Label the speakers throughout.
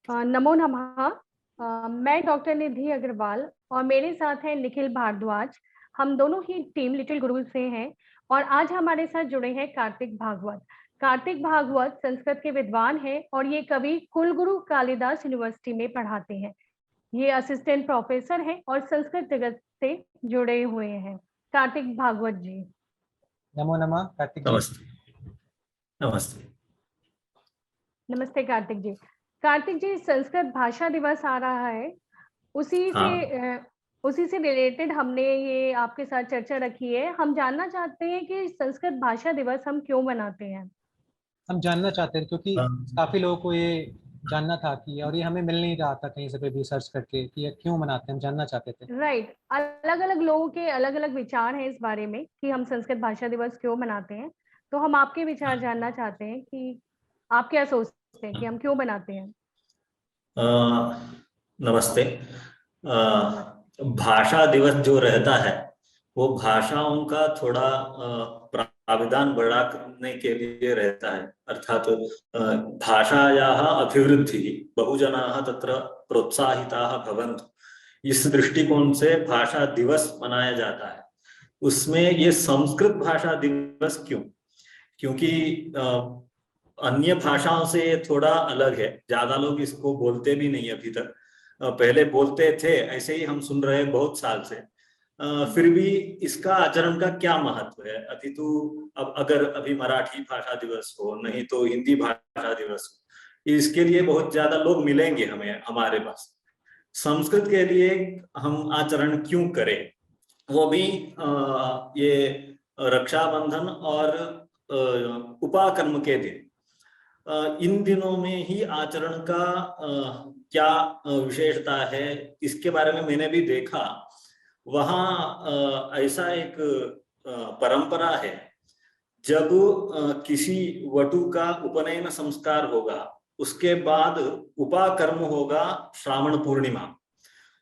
Speaker 1: नमो नमः। मैं डॉक्टर निधि अग्रवाल और मेरे साथ हैं निखिल भारद्वाज। हम दोनों ही टीम लिटिल गुरु से हैं और आज हमारे साथ जुड़े हैं कार्तिक भागवत। कार्तिक भागवत संस्कृत के विद्वान हैं और ये कवि कुलगुरु कालिदास यूनिवर्सिटी में पढ़ाते हैं। ये असिस्टेंट प्रोफेसर हैं और संस्कृत जगत से जुड़े हुए हैं। कार्तिक भागवत जी।
Speaker 2: नमो नमः कार्तिक जी।
Speaker 3: नमस्ते। नमस्ते।
Speaker 1: नमस्ते कार्तिक जी। कार्तिक जी, संस्कृत भाषा दिवस आ रहा है, उसी से रिलेटेड हमने ये आपके साथ चर्चा रखी है। हम जानना चाहते हैं कि संस्कृत भाषा दिवस हम क्यों मनाते हैं।
Speaker 2: हम जानना चाहते हैं क्योंकि काफी लोगों को ये जानना था कि और ये हमें मिल नहीं रहा था कहीं से पे भी सर्च करके कि ये क्यों मनाते हैं, हम जानना चाहते थे।
Speaker 1: राइट। अलग अलग लोगों के अलग अलग विचार हैं इस बारे में कि हम संस्कृत भाषा दिवस क्यों मनाते हैं। तो हम आपके विचार जानना चाहते हैं कि आप क्या सोचते हैं कि हम क्यों मनाते हैं।
Speaker 3: नमस्ते। भाषा दिवस जो रहता है वो भाषाओं का थोड़ा प्राविधान बढ़ा करने के लिए रहता है, अर्थात भाषायाः अभिवृद्धि बहुजनाः तत्र प्रोत्साहिताः भवन्तु, इस दृष्टिकोण से भाषा दिवस मनाया जाता है। उसमें ये संस्कृत भाषा दिवस क्यों? क्योंकि अन्य भाषाओं से ये थोड़ा अलग है। ज्यादा लोग इसको बोलते भी नहीं अभी तक। पहले बोलते थे, ऐसे ही हम सुन रहे हैं बहुत साल से। फिर भी इसका आचरण का क्या महत्व है? अपितु अब अगर अभी मराठी भाषा दिवस हो, नहीं तो हिंदी भाषा दिवस हो, इसके लिए बहुत ज्यादा लोग मिलेंगे हमें हमारे पास। संस्कृत के लिए हम आचरण क्यों करें? वो भी ये रक्षाबंधन और उपाकर्म के दिन, इन दिनों में ही आचरण का क्या विशेषता है, इसके बारे में मैंने भी देखा। वहाँ ऐसा एक परंपरा है, जब किसी वटु का उपनयन संस्कार होगा उसके बाद उपाकर्म होगा श्रावण पूर्णिमा।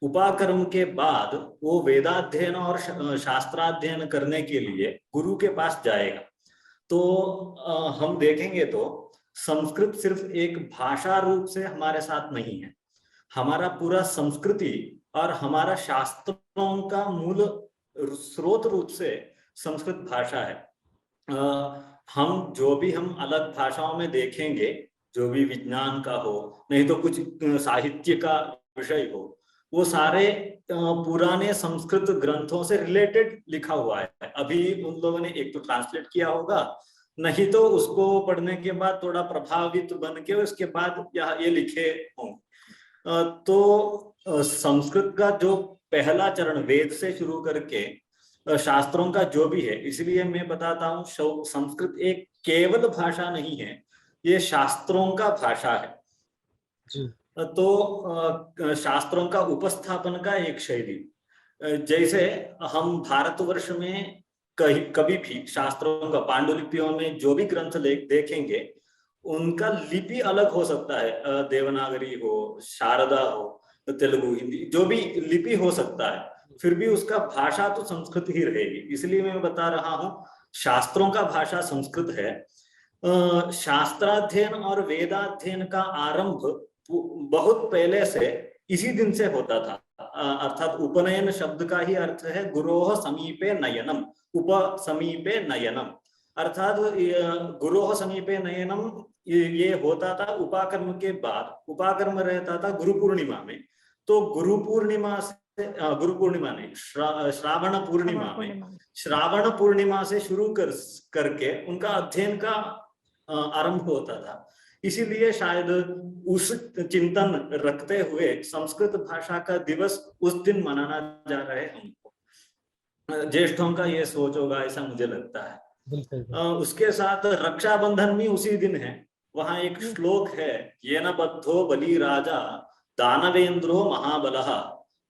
Speaker 3: उपाकर्म के बाद वो वेदाध्ययन और शास्त्राध्ययन करने के लिए गुरु के पास जाएगा। तो हम देखेंगे तो संस्कृत सिर्फ एक भाषा रूप से हमारे साथ नहीं है, हमारा पूरा संस्कृति और हमारा शास्त्रों का मूल स्रोत रूप से संस्कृत भाषा है। हम जो भी हम अलग भाषाओं में देखेंगे, जो भी विज्ञान का हो, नहीं तो कुछ साहित्य का विषय हो, वो सारे पुराने संस्कृत ग्रंथों से रिलेटेड लिखा हुआ है। अभी उन लोगों ने एक तो ट्रांसलेट किया होगा, नहीं तो उसको पढ़ने के बाद थोड़ा प्रभावित बन के उसके बाद ये लिखे होंगे। तो संस्कृत का जो पहला चरण वेद से शुरू करके शास्त्रों का जो भी है, इसलिए मैं बताता हूँ संस्कृत एक केवल भाषा नहीं है, ये शास्त्रों का भाषा है
Speaker 2: जी।
Speaker 3: तो शास्त्रों का उपस्थापन का एक शैली, जैसे हम भारतवर्ष में कभी भी शास्त्रों का पांडुलिपियों में जो भी ग्रंथ देखेंगे, उनका लिपि अलग हो सकता है, देवनागरी हो, शारदा हो, तेलुगु, हिंदी, जो भी लिपि हो सकता है, फिर भी उसका भाषा तो संस्कृत ही रहेगी। इसलिए मैं बता रहा हूँ शास्त्रों का भाषा संस्कृत है। शास्त्राध्ययन और वेदाध्ययन का आरंभ बहुत पहले से इसी दिन से होता था। अर्थात उपनयन शब्द का ही अर्थ है गुरोह समीपे नयनम, उप समीपे नयनम, अर्थात गुरोह समीपे नयनम ये होता था उपाकर्म के बाद। उपाकर्म रहता था गुरु पूर्णिमा में, तो गुरु पूर्णिमा से गुरु पूर्णिमा नहीं, श्रावण पूर्णिमा में, श्रावण पूर्णिमा से शुरू करके उनका अध्ययन का आरंभ होता था। इसीलिए शायद उस चिंतन रखते हुए संस्कृत भाषा का दिवस उस दिन मनाना जा रहे हैं हमको। ज्येष्ठों का ये सोच होगा, ऐसा मुझे लगता है। उसके साथ रक्षाबंधन भी उसी दिन है। वहां एक श्लोक है, येन बद्धो बलि राजा दानवेंद्रो महाबलः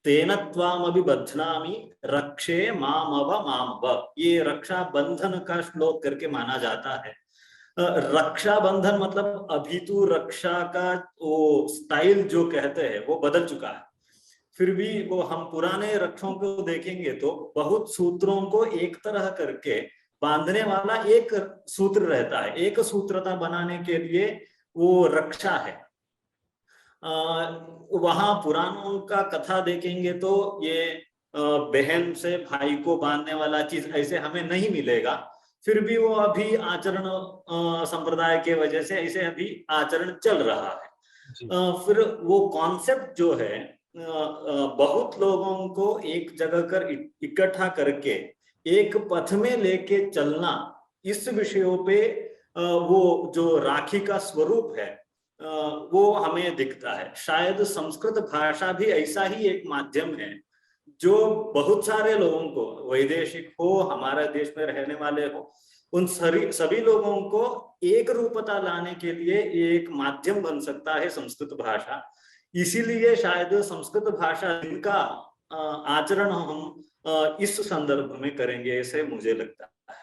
Speaker 3: तेन त्वामपि बध्नामि रक्षे मामव मामव। ये रक्षाबंधन का श्लोक करके माना जाता है। रक्षाबंधन मतलब अभी तो रक्षा का वो स्टाइल जो कहते हैं वो बदल चुका है, फिर भी वो हम पुराने रक्षों को देखेंगे तो बहुत सूत्रों को एक तरह करके बांधने वाला एक सूत्र रहता है, एक सूत्रता बनाने के लिए वो रक्षा है। वहां पुराणों का कथा देखेंगे तो ये बहन से भाई को बांधने वाला चीज ऐसे हमें नहीं मिलेगा। फिर भी वो अभी आचरण संप्रदाय के वजह से ऐसे अभी आचरण चल रहा है। फिर वो कॉन्सेप्ट जो है बहुत लोगों को एक जगह कर इकट्ठा करके एक पथ में लेके चलना, इस विषयों पे वो जो राखी का स्वरूप है वो हमें दिखता है। शायद संस्कृत भाषा भी ऐसा ही एक माध्यम है जो बहुत सारे लोगों को, वैदेशिक हो, हमारे देश में रहने वाले हो, उन सभी लोगों को एक रूपता लाने के लिए एक माध्यम बन सकता है संस्कृत भाषा। इसीलिए शायद संस्कृत भाषा का आचरण हम इस संदर्भ में करेंगे, ऐसे मुझे लगता है।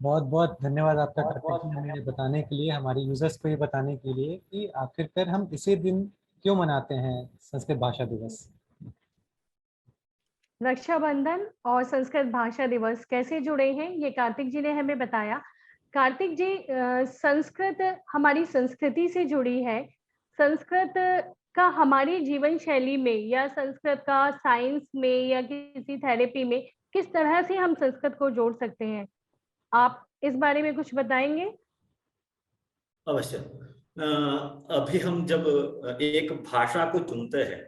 Speaker 2: बहुत बहुत धन्यवाद आपका कार्तिक जी, हमें बताने के लिए, हमारे यूजर्स को ये बताने के लिए कि आखिरकार हम इसी दिन क्यों मनाते हैं संस्कृत भाषा दिवस।
Speaker 1: रक्षाबंधन और संस्कृत भाषा दिवस कैसे जुड़े हैं ये कार्तिक जी ने हमें बताया। कार्तिक जी, संस्कृत हमारी संस्कृति से जुड़ी है। संस्कृत का हमारी जीवन शैली में या संस्कृत का साइंस में या किसी थेरेपी में किस तरह से हम संस्कृत को जोड़ सकते हैं, आप इस बारे में कुछ बताएंगे?
Speaker 3: अवश्य। अभी हम जब एक भाषा को चुनते हैं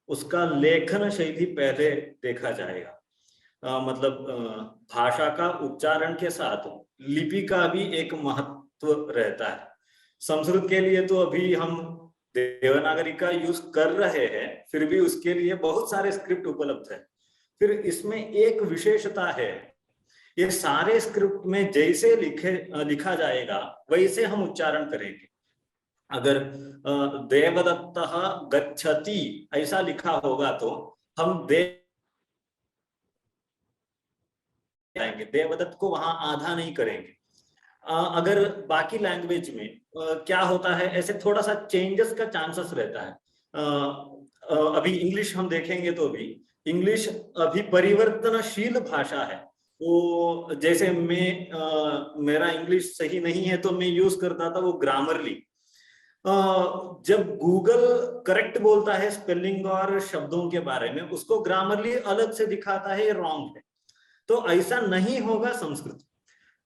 Speaker 3: उसका लेखन शैली पहले देखा जाएगा। मतलब भाषा का उच्चारण के साथ लिपि का भी एक महत्व रहता है। संस्कृत के लिए तो अभी हम देवनागरी का यूज कर रहे हैं, फिर भी उसके लिए बहुत सारे स्क्रिप्ट उपलब्ध है। फिर इसमें एक विशेषता है, ये सारे स्क्रिप्ट में जैसे लिखा जाएगा वैसे हम उच्चारण करेंगे। अगर देवदत्तः गच्छति ऐसा लिखा होगा तो हम देवदत्त को वहां आधा नहीं करेंगे। अगर बाकी लैंग्वेज में क्या होता है, ऐसे थोड़ा सा चेंजेस का चांसेस रहता है। अभी इंग्लिश हम देखेंगे तो भी इंग्लिश अभी परिवर्तनशील भाषा है। वो जैसे मेरा इंग्लिश सही नहीं है तो मैं यूज करता था वो ग्रामरली। जब गूगल करेक्ट बोलता है स्पेलिंग और शब्दों के बारे में, उसको ग्रामरली अलग से दिखाता है, ये रॉन्ग है। तो ऐसा नहीं होगा संस्कृत।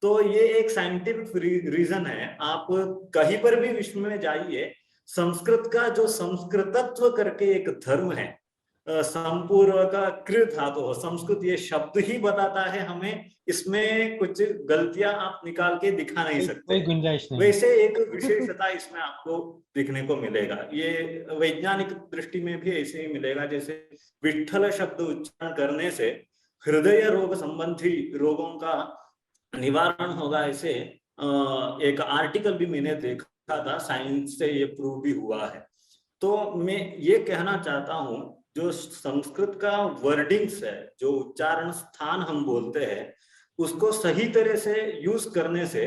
Speaker 3: तो ये एक साइंटिफिक रीजन है। आप कहीं पर भी विश्व में जाइए, संस्कृत का जो संस्कृतत्व करके एक धर्म है, संपूर्ण का कृ धातु हो, संस्कृत ये शब्द ही बताता है हमें, इसमें कुछ गलतियां आप निकाल के दिखा नहीं सकते,
Speaker 2: कोई गुंजाइश नहीं।
Speaker 3: वैसे एक विशेषता इसमें आपको दिखने को मिलेगा। ये वैज्ञानिक दृष्टि में भी ऐसे ही मिलेगा। जैसे विठ्ठल शब्द उच्चारण करने से हृदय रोग संबंधी रोगों का निवारण होगा, ऐसे एक आर्टिकल भी मैंने देखा था, साइंस से ये प्रूव भी हुआ है। तो मैं ये कहना चाहता हूँ, जो संस्कृत का वर्डिंग्स है, जो उच्चारण स्थान हम बोलते हैं, उसको सही तरह से यूज करने से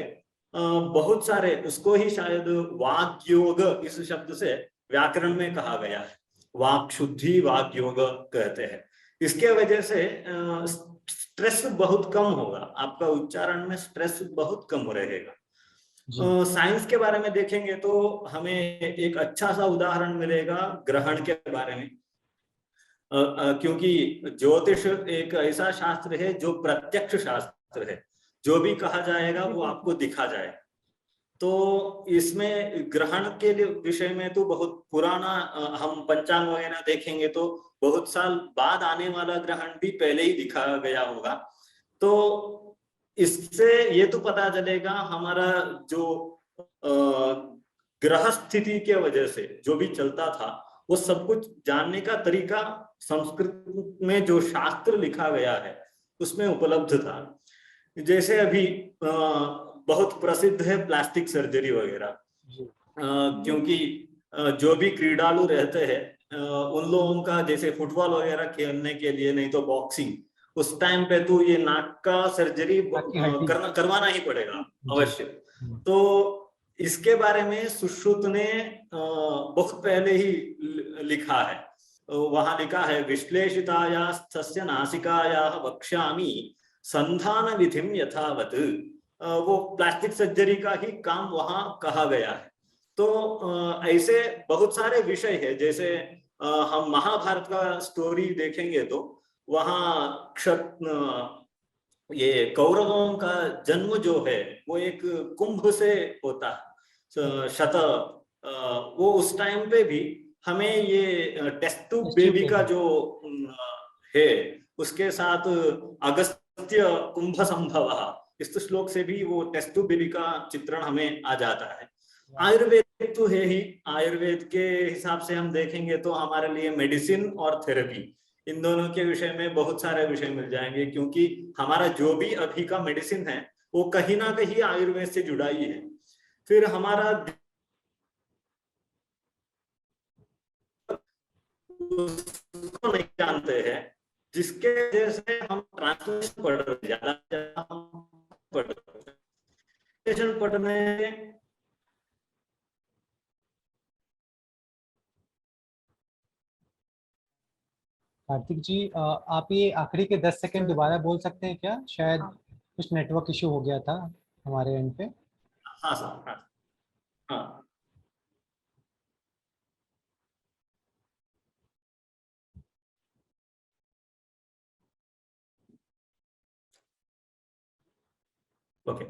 Speaker 3: बहुत सारे, उसको ही शायद वाक् योग इस शब्द से व्याकरण में कहा गया है, वाक् शुद्धि वाक् योग कहते हैं। इसके वजह से स्ट्रेस बहुत कम होगा, आपका उच्चारण में स्ट्रेस बहुत कम रहेगा। साइंस के बारे में देखेंगे तो हमें एक अच्छा सा उदाहरण मिलेगा ग्रहण के बारे में। क्योंकि ज्योतिष एक ऐसा शास्त्र है जो प्रत्यक्ष शास्त्र है, जो भी कहा जाएगा वो आपको दिखा जाएगा। तो इसमें ग्रहण के विषय में तो बहुत पुराना, हम पंचांग वगैरह देखेंगे तो बहुत साल बाद आने वाला ग्रहण भी पहले ही दिखा गया होगा। तो इससे ये तो पता चलेगा हमारा जो ग्रह स्थिति के वजह से जो भी चलता था वो सब कुछ जानने का तरीका संस्कृत में जो शास्त्र लिखा गया है उसमें उपलब्ध था। जैसे अभी बहुत प्रसिद्ध है प्लास्टिक सर्जरी वगैरह, क्योंकि जो भी क्रीडालु रहते हैं उन लोगों का, जैसे फुटबॉल वगैरह खेलने के लिए, नहीं तो बॉक्सिंग, उस टाइम पे तो ये नाक का सर्जरी करवाना ही पड़ेगा अवश्य। तो इसके बारे में सुश्रुत ने बहुत पहले ही लिखा है। वहां लिखा है, विश्लेषितायास्तस्य नासिकायाः वक्ष्यामि संधान विधिम यथावत्। वो प्लास्टिक सर्जरी का ही काम वहां कहा गया है। तो ऐसे बहुत सारे विषय है। जैसे हम महाभारत का स्टोरी देखेंगे तो वहाँ ये कौरवों का जन्म जो है वो एक कुंभ से होता है। वो उस टाइम पे भी हमें ये टेस्ट ट्यूब बेबी का जो है उसके साथ अगस्त्य कुंभ संभव, इस श्लोक से भी वो टेस्ट ट्यूब बेबी का चित्रण हमें आ जाता है। आयुर्वेद तो है ही, आयुर्वेद के हिसाब से हम देखेंगे तो हमारे लिए मेडिसिन और थेरेपी, इन दोनों के विषय में बहुत सारे विषय मिल जाएंगे, क्योंकि हमारा जो भी अभी का मेडिसिन है वो कहीं ना कहीं आयुर्वेद से जुड़ा ही है। फिर हमारा उसको नहीं जानते हैं, जिसके वजह से हम ट्रांसलेशन पढ़ रहे, ज्यादा हम पढ़ रहे, पढ़ने
Speaker 2: कार्तिक जी, आप ये आखिरी के 10 सेकंड दोबारा बोल सकते हैं क्या? शायद कुछ नेटवर्क इशू हो गया था हमारे एंड पे।
Speaker 3: हाँ सर, हाँ हाँ। ओके,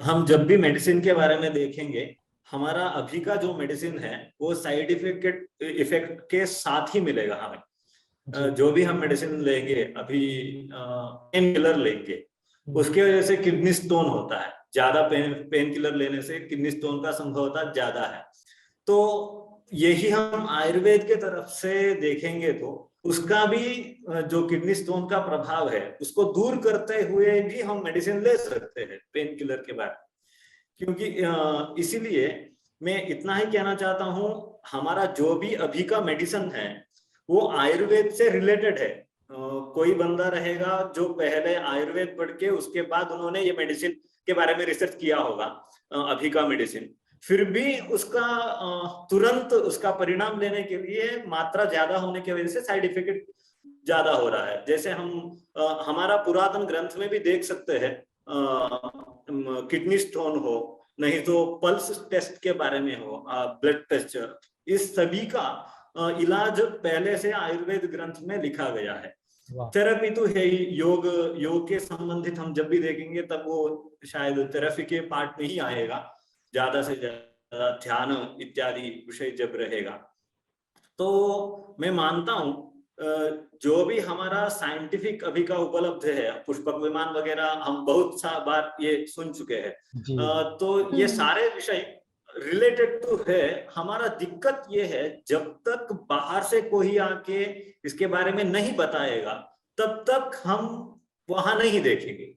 Speaker 3: हम जब भी मेडिसिन के बारे में देखेंगे, हमारा अभी का जो मेडिसिन है वो साइड इफेक्ट के साथ ही मिलेगा हमें। जो भी हम मेडिसिन लेंगे, अभी पेन किलर लेंगे, उसके वजह से किडनी स्टोन होता है, ज्यादा पेन किलर लेने से किडनी स्टोन का संभवता ज्यादा है। तो यही हम आयुर्वेद के तरफ से देखेंगे तो उसका भी जो किडनी स्टोन का प्रभाव है उसको दूर करते हुए भी हम मेडिसिन ले सकते हैं पेन किलर के बाद। क्योंकि इसीलिए मैं इतना ही कहना चाहता हूँ, हमारा जो भी अभी का मेडिसिन है वो आयुर्वेद से रिलेटेड है। कोई बंदा रहेगा जो पहले आयुर्वेद पढ़ के उसके बाद उन्होंने ये मेडिसिन के बारे में रिसर्च किया होगा, अभी का मेडिसिन, फिर भी उसका तुरंत उसका परिणाम लेने के लिए मात्रा ज्यादा होने की वजह से साइड इफेक्ट ज्यादा हो रहा है। जैसे हम हमारा पुरातन ग्रंथ में भी देख सकते हैं, किडनी स्टोन हो, नहीं तो पल्स टेस्ट के बारे में हो, ब्लड टेस्ट, इस सभी का इलाज पहले से आयुर्वेद ग्रंथ में लिखा गया है। थेरेपी तो है ही, योग के संबंधित हम जब भी देखेंगे तब वो शायद थेरेपी के पार्ट में ही आएगा, ज्यादा से ज्यादा ध्यान इत्यादि विषय जब रहेगा। तो मैं मानता हूं जो भी हमारा साइंटिफिक अभी का उपलब्ध है, पुष्पक विमान वगैरह हम बहुत सा बार ये सुन चुके हैं, तो ये सारे विषय रिलेटेड तो है। हमारा दिक्कत ये है, जब तक बाहर से कोई आके इसके बारे में नहीं बताएगा तब तक हम वहां नहीं देखेंगे।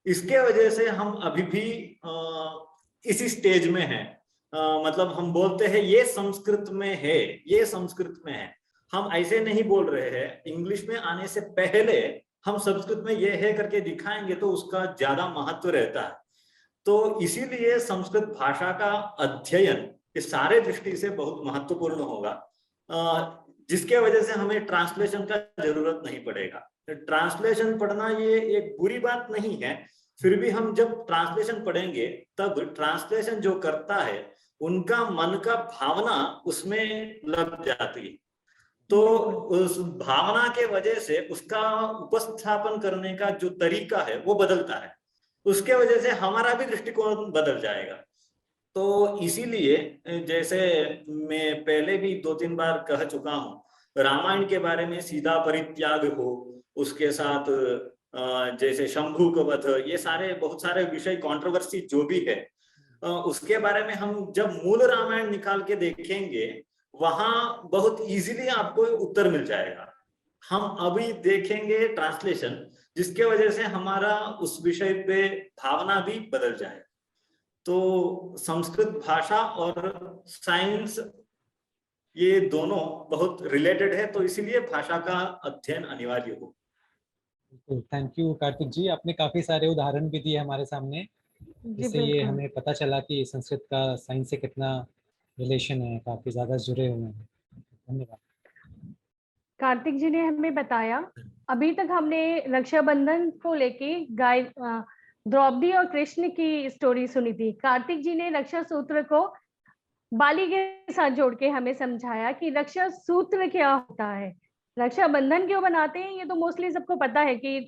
Speaker 3: इसके वजह से हम अभी भी इसी स्टेज में हैं। मतलब हम बोलते हैं ये संस्कृत में है, ये संस्कृत में है, हम ऐसे नहीं बोल रहे हैं। इंग्लिश में आने से पहले हम संस्कृत में ये है करके दिखाएंगे तो उसका ज्यादा महत्व रहता है। तो इसीलिए संस्कृत भाषा का अध्ययन इस सारे दृष्टि से बहुत महत्वपूर्ण होगा, जिसके वजह से हमें ट्रांसलेशन का जरूरत नहीं पड़ेगा। ट्रांसलेशन पढ़ना ये एक बुरी बात नहीं है, फिर भी हम जब ट्रांसलेशन पढ़ेंगे तब ट्रांसलेशन जो करता है उनका मन का भावना उसमें लग जाती है, तो उस भावना के वजह से उसका उपस्थापन करने का जो तरीका है वो बदलता है, उसके वजह से हमारा भी दृष्टिकोण बदल जाएगा। तो इसीलिए जैसे मैं पहले भी 2-3 बार कह चुका हूँ, रामायण के बारे में सीधा परित्याग हो, उसके साथ जैसे शंभू का वध, ये सारे बहुत सारे विषय कंट्रोवर्सी जो भी है, उसके बारे में हम जब मूल रामायण निकाल के देखेंगे वहां बहुत इजीली आपको उत्तर मिल जाएगा। हम अभी देखेंगे ट्रांसलेशन, जिसके वजह से हमारा उस विषय पे भावना भी बदल जाए। तो संस्कृत भाषा और साइंस ये दोनों बहुत रिलेटेड है, तो इसीलिए भाषा का अध्ययन अनिवार्य हो।
Speaker 2: थैंक यू कार्तिक जी, आपने काफी सारे उदाहरण भी दिए हमारे सामने, जिससे ये हमें पता चला कि संस्कृत का साइंस से कितना रिलेशन है, काफी ज्यादा जुड़े हुए हैं। धन्यवाद।
Speaker 1: कार्तिक जी ने हमें बताया, अभी तक हमने रक्षाबंधन को लेके द्रौपदी और कृष्ण की स्टोरी सुनी थी। कार्तिक जी ने रक्षा सूत्र को बाली के साथ जोड़ के हमें समझाया कि रक्षा सूत्र क्या होता है, रक्षा बंधन क्यों बनाते हैं। ये तो मोस्टली सबको पता है कि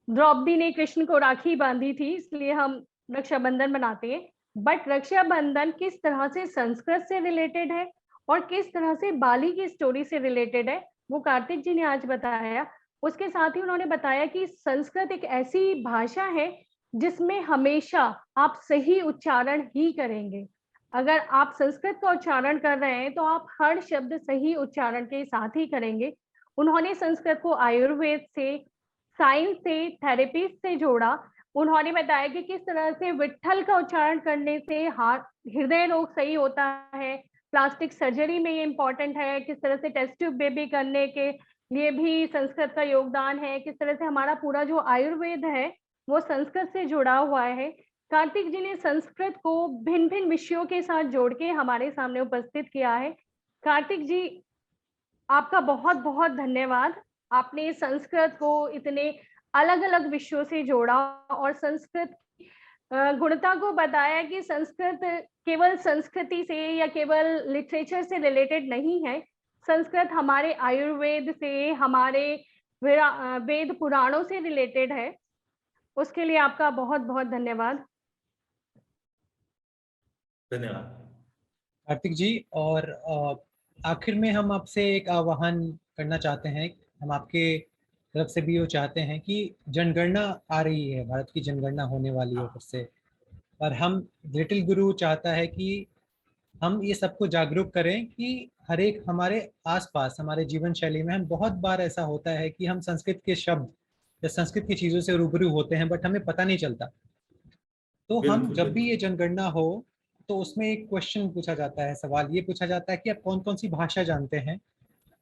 Speaker 1: द्रौपदी ने कृष्ण को राखी बांधी थी, इसलिए हम रक्षा बंधन बनाते हैं। बट रक्षा बंधन किस तरह से संस्कृत से रिलेटेड है और किस तरह से बाली की स्टोरी से रिलेटेड है, वो कार्तिक जी ने आज बताया। उसके साथ ही उन्होंने बताया कि संस्कृत एक ऐसी भाषा है जिसमें हमेशा आप सही उच्चारण ही करेंगे। अगर आप संस्कृत का उच्चारण कर रहे हैं तो आप हर शब्द सही उच्चारण के साथ ही करेंगे। उन्होंने संस्कृत को आयुर्वेद से, साइंस से, थेरेपी से जोड़ा। उन्होंने बताया कि किस तरह से विट्ठल का उच्चारण करने से हार्ट हृदय रोग सही होता है, प्लास्टिक सर्जरी में ये इम्पोर्टेंट है, किस तरह से टेस्ट ट्यूब बेबी करने के लिए भी संस्कृत का योगदान है, किस तरह से हमारा पूरा जो आयुर्वेद है वो संस्कृत से जुड़ा हुआ है। कार्तिक जी ने संस्कृत को भिन्न भिन्न विषयों के साथ जोड़ के हमारे सामने उपस्थित किया है। कार्तिक जी, आपका बहुत बहुत धन्यवाद। आपने संस्कृत को इतने अलग अलग विषयों से जोड़ा और संस्कृत गुणता को बताया कि संस्कृत केवल संस्कृति से या केवल लिटरेचर से रिलेटेड नहीं है। संस्कृत हमारे आयुर्वेद से, हमारे वेद पुराणों से रिलेटेड है। उसके लिए आपका बहुत बहुत धन्यवाद।
Speaker 3: धन्यवाद
Speaker 2: कार्तिक जी। और आखिर में हम आपसे एक आह्वान करना चाहते हैं। हम आपके तरफ से भी वो चाहते हैं कि जनगणना आ रही है, भारत की जनगणना होने वाली है फिर से, और हम लिटिल गुरु चाहता है कि हम ये सबको जागरूक करें कि हर एक हमारे आसपास, हमारे जीवन शैली में हम बहुत बार ऐसा होता है कि हम संस्कृत के शब्द या संस्कृत की चीज़ों से रूबरू होते हैं बट हमें पता नहीं चलता। तो हम जब भी ये जनगणना हो तो उसमें एक क्वेश्चन पूछा जाता है, सवाल ये पूछा जाता है कि आप कौन कौन सी भाषा जानते हैं।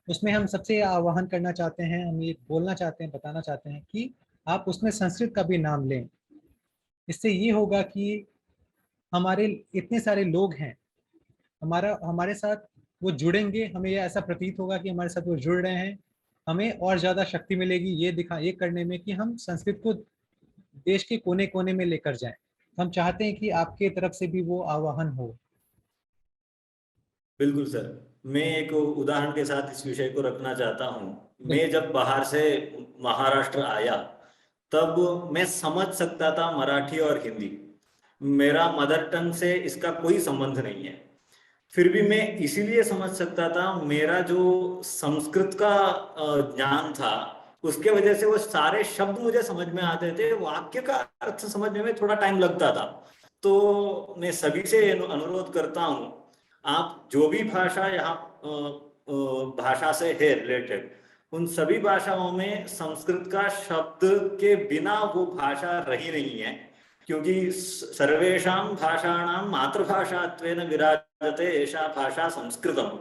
Speaker 2: उसमें हम सबसे आह्वान करना चाहते हैं, हम ये बोलना चाहते हैं, बताना चाहते हैं कि आप उसमें संस्कृत का भी नाम लें। इससे ये होगा कि हमारे इतने सारे लोग हैं, हमारे साथ वो जुड़ेंगे, हमें ये ऐसा प्रतीत होगा कि हमारे साथ वो जुड़ रहे हैं। हमें और ज़्यादा शक्ति मिलेगी ये करने में कि हम संस्कृत को देश के कोने कोने में लेकर जाएं। हम चाहते हैं कि आपके तरफ से भी वो आह्वान हो।
Speaker 3: बिल्कुल सर, मैं एक उदाहरण के साथ इस विषय को रखना चाहता हूँ। मैं जब बाहर से महाराष्ट्र आया तब मैं समझ सकता था मराठी और हिंदी। मेरा मदर टंग से इसका कोई संबंध नहीं है, फिर भी मैं इसीलिए समझ सकता था। मेरा जो संस्कृत का ज्ञान था उसके वजह से वो सारे शब्द मुझे समझ में आते थे, वाक्य का अर्थ समझने में थोड़ा टाइम लगता था। तो मैं सभी से अनुरोध करता हूँ, आप जो भी भाषा यहाँ भाषा से है रिलेटेड, उन सभी भाषाओं में संस्कृत का शब्द के बिना वो भाषा रही नहीं है, क्योंकि सर्वेषां भाषाणां मातृभाषात्वेन विराजते एषा भाषा संस्कृतम।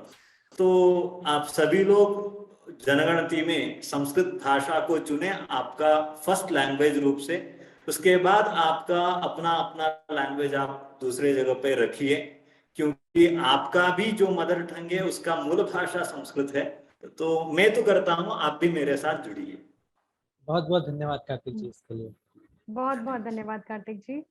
Speaker 3: तो आप सभी लोग जनगणति में संस्कृत भाषा को चुने आपका फर्स्ट लैंग्वेज रूप से। उसके बाद आपका अपना अपना लैंग्वेज आप दूसरे जगह पे रखिए, क्योंकि आपका भी जो मदर टंग है उसका मूल भाषा संस्कृत है। तो मैं तो करता हूँ, आप भी मेरे साथ जुड़िए।
Speaker 2: बहुत बहुत धन्यवाद कार्तिक जी इसके लिए।
Speaker 1: बहुत बहुत धन्यवाद कार्तिक जी।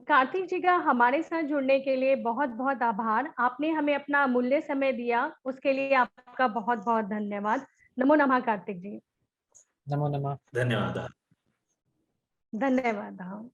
Speaker 1: कार्तिक जी का हमारे साथ जुड़ने के लिए बहुत बहुत आभार। आपने हमें अपना अमूल्य समय दिया, उसके लिए आपका बहुत बहुत धन्यवाद। नमो नमः कार्तिक जी।
Speaker 2: नमो नमः।
Speaker 3: धन्यवाद।
Speaker 1: धन्यवाद।